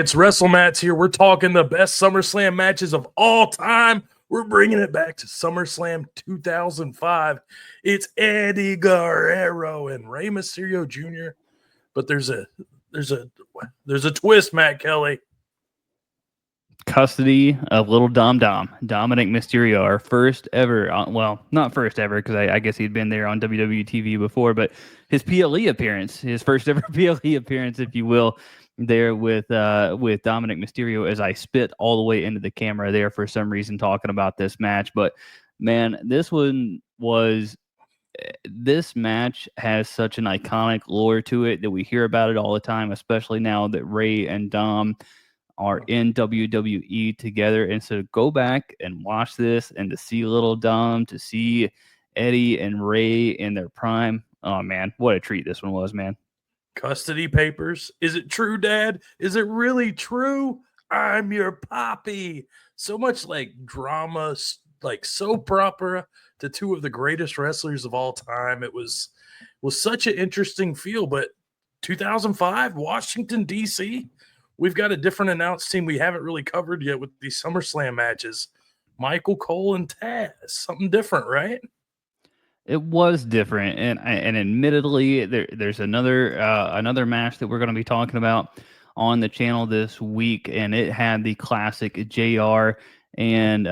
It's WrestleMats here. We're talking the best SummerSlam matches of all time. We're bringing it back to SummerSlam 2005. It's Eddie Guerrero and Rey Mysterio Jr. But there's a twist, Matt Kelly. Custody of little Dominik Mysterio, our first ever, well, not first ever, because I guess he'd been there on WWE TV before, but his PLE appearance, his first ever PLE appearance, if you will, there with Dominik Mysterio, as I spit all the way into the camera there for some reason talking about this match. But man, this match has such an iconic lore to it that we hear about it all the time, especially now that Rey and Dom are in WWE together. And so to go back and watch this and to see little Dom, to see Eddie and Rey in their prime, oh man, what a treat this one was, man. Custody papers. Is it true, Dad? Is it really true? I'm your poppy. So much like drama, like soap opera to two of the greatest wrestlers of all time. It was such an interesting feel. But 2005, Washington, D.C., we've got a different announce team we haven't really covered yet with these SummerSlam matches. Michael Cole and Taz. Something different, right? It was different, and admittedly, there's another match that we're going to be talking about on the channel this week, and it had the classic JR and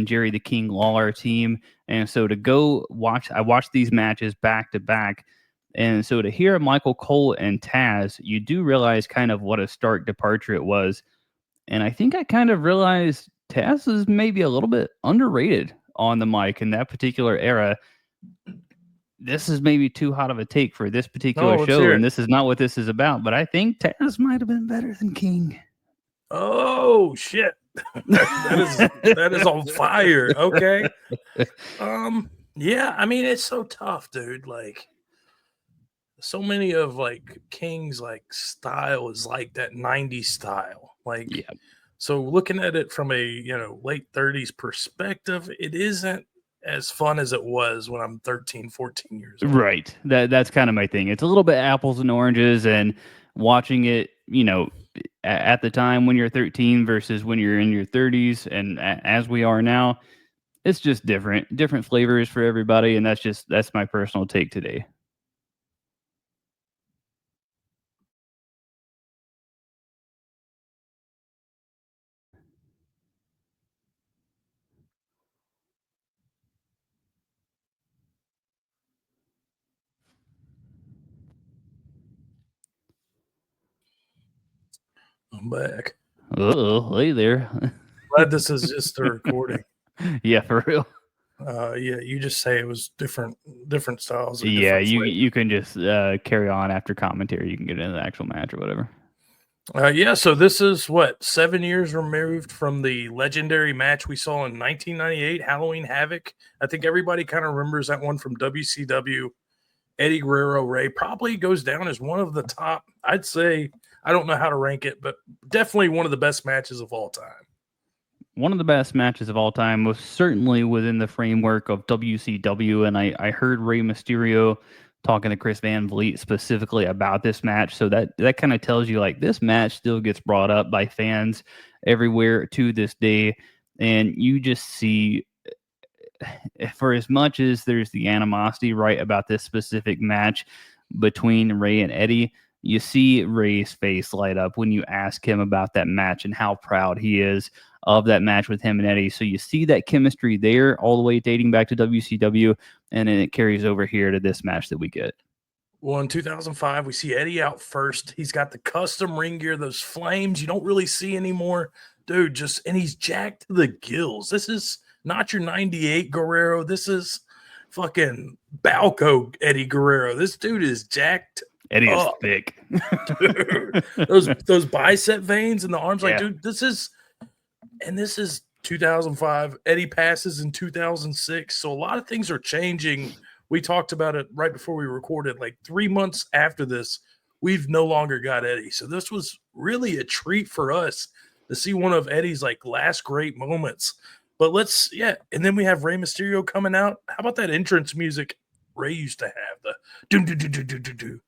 Jerry the King Lawler team, and so to go watch, I watched these matches back to back, and so to hear Michael Cole and Taz, you do realize kind of what a stark departure it was, and I think I kind of realized Taz is maybe a little bit underrated on the mic in that particular era. This is maybe too hot of a take for this particular show, and this is not what this is about, but I think Taz might have been better than King. Oh, shit. that is on fire. Okay. Yeah, I mean, it's so tough, dude. Like, so many of, like, King's, like, style is like that 90s style. Like, yeah. So looking at it from a, late 30s perspective, it isn't as fun as it was when I'm 13, 14 years old. Right. That's kind of my thing. It's a little bit apples and oranges, and watching it, at the time when you're 13 versus when you're in your 30s, and as we are now, it's just different flavors for everybody, and that's my personal take today. I'm back. Hey there. Glad this is just a recording. Yeah, for real. Yeah, you just say it was different styles. Yeah, you can just carry on after commentary. You can get into the actual match or whatever. Yeah, so this is 7 years removed from the legendary match we saw in 1998, Halloween Havoc. I think everybody kind of remembers that one from WCW. Eddie Guerrero Rey probably goes down as one of the top, I'd say, I don't know how to rank it, but definitely one of the best matches of all time. One of the best matches of all time, most certainly within the framework of WCW, and I heard Rey Mysterio talking to Chris Van Vliet specifically about this match, so that kind of tells you, like, this match still gets brought up by fans everywhere to this day, and you just see, for as much as there's the animosity, right, about this specific match between Rey and Eddie, you see Rey's face light up when you ask him about that match and how proud he is of that match with him and Eddie. So you see that chemistry there all the way dating back to WCW, and then it carries over here to this match that we get. Well, in 2005, we see Eddie out first. He's got the custom ring gear, those flames you don't really see anymore. Dude, and he's jacked to the gills. This is not your 98 Guerrero. This is fucking Balco Eddie Guerrero. This dude is jacked. Eddie is thick. Dude, those bicep veins in the arms, like, dude, this is 2005. Eddie passes in 2006. So a lot of things are changing. We talked about it right before we recorded. Like 3 months after this, we've no longer got Eddie. So this was really a treat for us to see one of Eddie's, like, last great moments. But and then we have Rey Mysterio coming out. How about that entrance music Rey used to have? The do do do do do do do.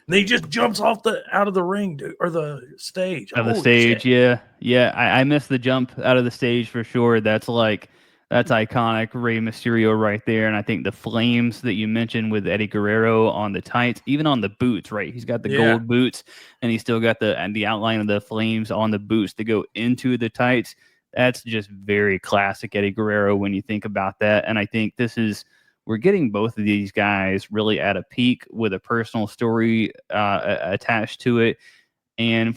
And he just jumps off out of the ring, dude, or the stage. Of the Holy stage, shit. yeah. I missed the jump out of the stage for sure. That's iconic Rey Mysterio right there. And I think the flames that you mentioned with Eddie Guerrero on the tights, even on the boots, right? He's got the Yeah. gold boots, and he's still got the outline of the flames on the boots to go into the tights. That's just very classic Eddie Guerrero when you think about that. And I think we're getting both of these guys really at a peak with a personal story attached to it. And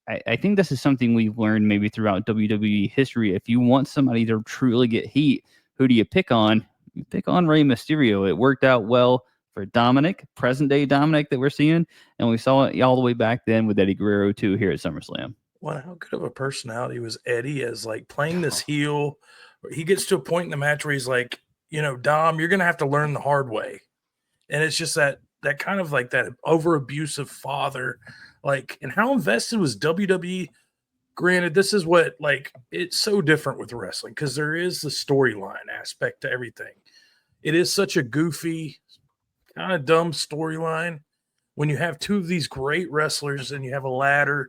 I think this is something we've learned maybe throughout WWE history. If you want somebody to truly get heat, who do you pick on? You pick on Rey Mysterio. It worked out well for Dominik, present day Dominik that we're seeing, and we saw it all the way back then with Eddie Guerrero too here at SummerSlam. Well, how good of a personality was Eddie as like playing this heel? He gets to a point in the match where he's like, Dom, you're gonna have to learn the hard way. And it's just that kind of like that over abusive father, like, and how invested was WWE? Granted, this is what it's so different with wrestling because there is the storyline aspect to everything. It is such a goofy, kind of dumb storyline when you have two of these great wrestlers and you have a ladder,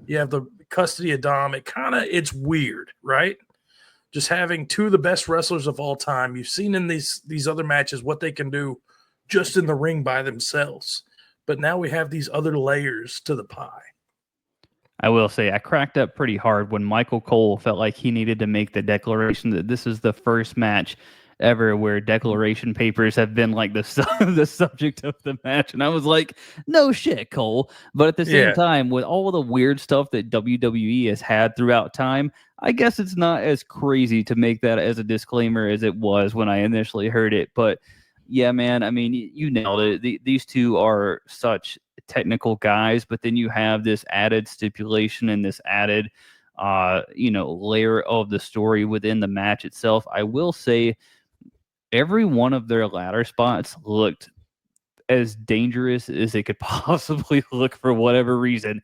you have the custody of Dom. It's weird, right? Just having two of the best wrestlers of all time. You've seen in these other matches what they can do just in the ring by themselves. But now we have these other layers to the pie. I will say I cracked up pretty hard when Michael Cole felt like he needed to make the declaration that this is the first match ever where declaration papers have been like the subject of the match. And I was like, no shit, Cole. But at the same time, with all the weird stuff that WWE has had throughout time, I guess it's not as crazy to make that as a disclaimer as it was when I initially heard it. But yeah, man, I mean, you nailed it. These two are such technical guys, but then you have this added stipulation and this added layer of the story within the match itself. I will say every one of their ladder spots looked as dangerous as it could possibly look for whatever reason.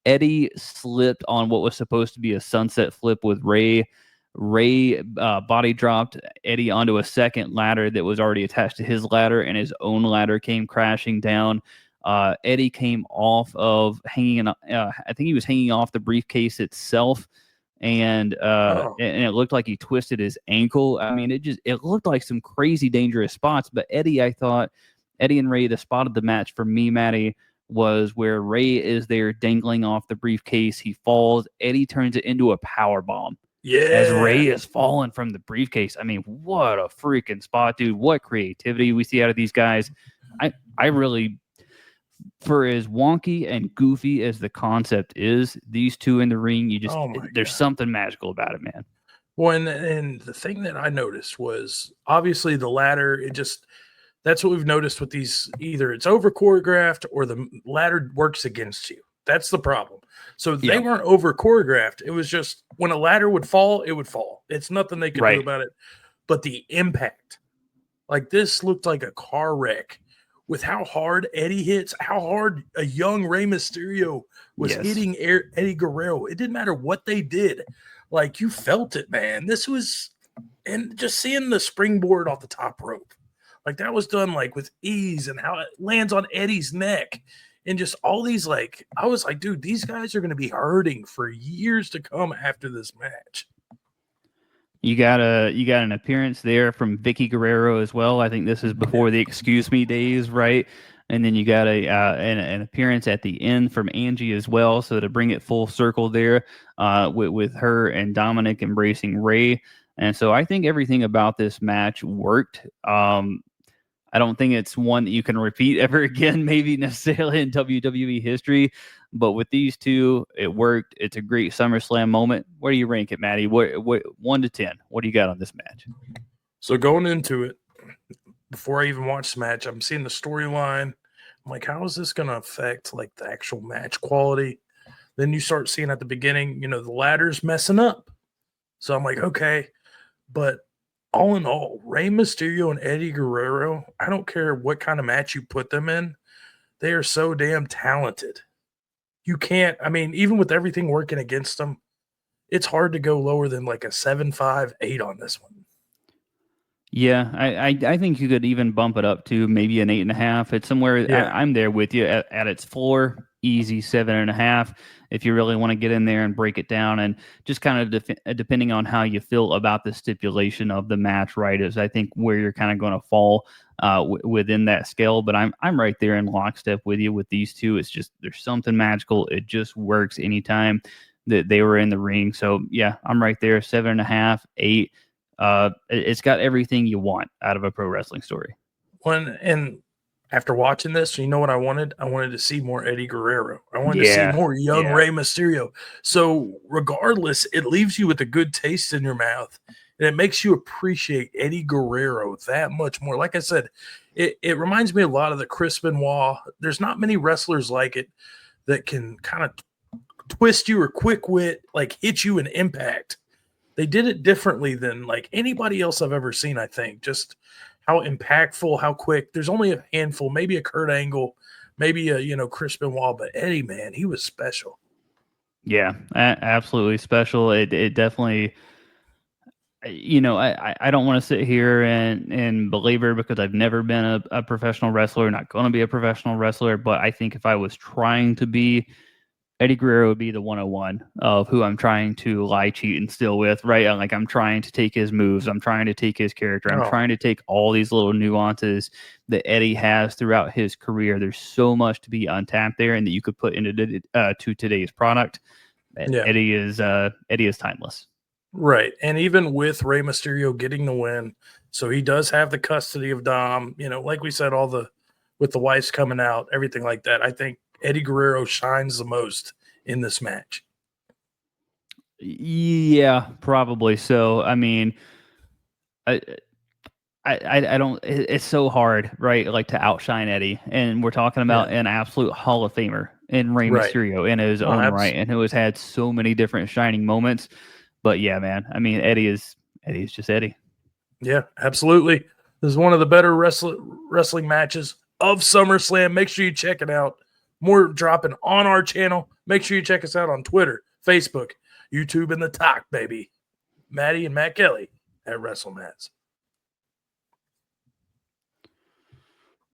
Eddie slipped on what was supposed to be a sunset flip with Rey. Rey body dropped Eddie onto a second ladder that was already attached to his ladder, and his own ladder came crashing down. Eddie came off of hanging. I think he was hanging off the briefcase itself, and it looked like he twisted his ankle. I mean, it looked like some crazy dangerous spots. But Eddie and Rey, the spot of the match for me, Maddie, was where Rey is there dangling off the briefcase. He falls. Eddie turns it into a power bomb. Yeah. As Rey is falling from the briefcase. I mean, what a freaking spot, dude. What creativity we see out of these guys. I really, for as wonky and goofy as the concept is, these two in the ring, there's something magical about it, man. Well, and the thing that I noticed was obviously the ladder, that's what we've noticed with these. Either it's over choreographed or the ladder works against you. That's the problem. So they weren't over choreographed. It was just when a ladder would fall, it would fall. It's nothing they could do about it. But the impact, like this looked like a car wreck with how hard Eddie hits, how hard a young Rey Mysterio was hitting Eddie Guerrero. It didn't matter what they did. Like you felt it, man. And just seeing the springboard off the top rope, like that was done like with ease and how it lands on Eddie's neck. And just all these, I was like, dude, these guys are going to be hurting for years to come after this match. You got an appearance there from Vicky Guerrero as well. I think this is before the Excuse Me days, right? And then you got an appearance at the end from Angie as well. So to bring it full circle there, with her and Dominik embracing Rey. And so I think everything about this match worked. I don't think it's one that you can repeat ever again, maybe necessarily in WWE history. But with these two, it worked. It's a great SummerSlam moment. Where do you rank it, Maddie? What 1 to 10? What do you got on this match? So going into it, before I even watch the match, I'm seeing the storyline. I'm like, how is this going to affect the actual match quality? Then you start seeing at the beginning, the ladder's messing up. So I'm like, okay, but all in all, Rey Mysterio and Eddie Guerrero, I don't care what kind of match you put them in, they are so damn talented. You can't, even with everything working against them, it's hard to go lower than a 7.5, 8 on this one. Yeah, I think you could even bump it up to maybe an 8.5. It's somewhere Yeah. I'm there with you at its floor, easy 7.5. If you really want to get in there and break it down, and just kind of depending on how you feel about the stipulation of the match, right? Is I think where you're kind of going to fall within that scale. But I'm right there in lockstep with you with these two. It's just there's something magical. It just works anytime that they were in the ring. So yeah, I'm right there, 7.5, 8. It's got everything you want out of a pro wrestling story. And after watching this, you know what I wanted? I wanted to see more Eddie Guerrero. I wanted to see Yeah, more young yeah, Rey Mysterio. So regardless, it leaves you with a good taste in your mouth, and it makes you appreciate Eddie Guerrero that much more. Like I said, it reminds me a lot of the Chris Benoit. There's not many wrestlers like it that can kind of twist you or quick wit, like hit you in impact. They did it differently than like anybody else I've ever seen, I think. Just how impactful, how quick. There's only a handful, maybe a Kurt Angle, maybe a, Chris Benoit, but Eddie, man, he was special. yeah. Absolutely special. It definitely. I don't want to sit here and belabor because I've never been a professional wrestler, not going to be a professional wrestler. But I think if I was trying to be, Eddie Guerrero would be the 101 of who I'm trying to lie, cheat, and steal with, right? Like I'm trying to take his moves, I'm trying to take his character, I'm Oh, trying to take all these little nuances that Eddie has throughout his career. There's so much to be untapped there, and that you could put into to today's product. yeah. Eddie is timeless. Right. And even with Rey Mysterio getting the win, so he does have the custody of Dom, like we said, all the with the wives coming out, everything like that. I think Eddie Guerrero shines the most in this match. Yeah, probably so. I mean, I, I don't. It's so hard, right? Like to outshine Eddie, and we're talking Yeah. about an absolute Hall of Famer in Rey Right. Mysterio in his Oh, own right, and who has had so many different shining moments. But yeah, man. I mean, Eddie's just Eddie. Yeah, absolutely. This is one of the better wrestling matches of SummerSlam. Make sure you check it out. More dropping on our channel. Make sure you check us out on Twitter, Facebook, YouTube, and the Talk, baby. Maddie and Matt Kelly at WrestleMats.